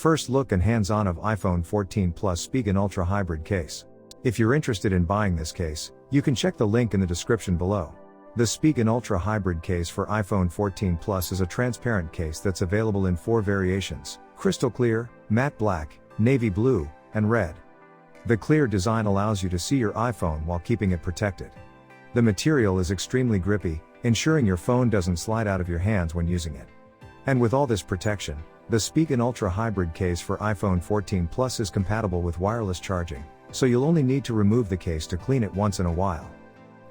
First look and hands-on of iPhone 14 Plus Spigen Ultra Hybrid Case. If you're interested in buying this case, you can check the link in the description below. The Spigen Ultra Hybrid Case for iPhone 14 Plus is a transparent case that's available in 4 variations: crystal clear, matte black, navy blue, and red. The clear design allows you to see your iPhone while keeping it protected. The material is extremely grippy, ensuring your phone doesn't slide out of your hands when using it. And with all this protection, the Spigen Ultra Hybrid Case for iPhone 14 Plus is compatible with wireless charging, so you'll only need to remove the case to clean it once in a while.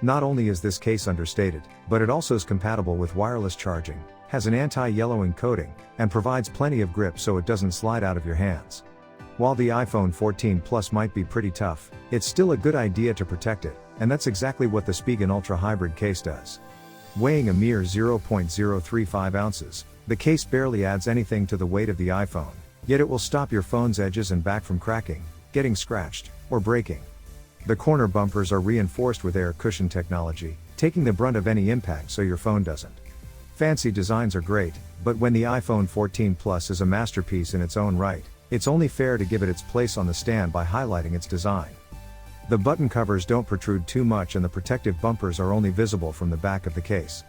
Not only is this case understated, but it also is compatible with wireless charging, has an anti-yellowing coating, and provides plenty of grip so it doesn't slide out of your hands. While the iPhone 14 Plus might be pretty tough, it's still a good idea to protect it, and that's exactly what the Spigen Ultra Hybrid Case does. Weighing a mere 0.035 ounces, the case barely adds anything to the weight of the iPhone, yet it will stop your phone's edges and back from cracking, getting scratched, or breaking. The corner bumpers are reinforced with air cushion technology, taking the brunt of any impact so your phone doesn't. Fancy designs are great, but when the iPhone 14 Plus is a masterpiece in its own right, it's only fair to give it its place on the stand by highlighting its design. The button covers don't protrude too much and the protective bumpers are only visible from the back of the case.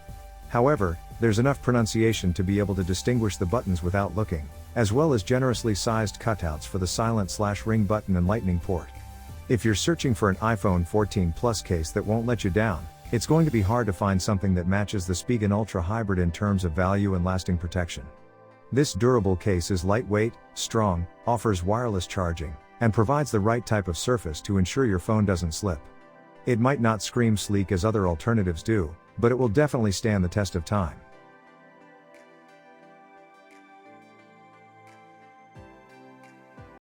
However, there's enough pronunciation to be able to distinguish the buttons without looking, as well as generously sized cutouts for the silent/ring button and lightning port. If you're searching for an iPhone 14 Plus case that won't let you down, it's going to be hard to find something that matches the Spigen Ultra Hybrid in terms of value and lasting protection. This durable case is lightweight, strong, offers wireless charging, and provides the right type of surface to ensure your phone doesn't slip. It might not scream sleek as other alternatives do, but it will definitely stand the test of time.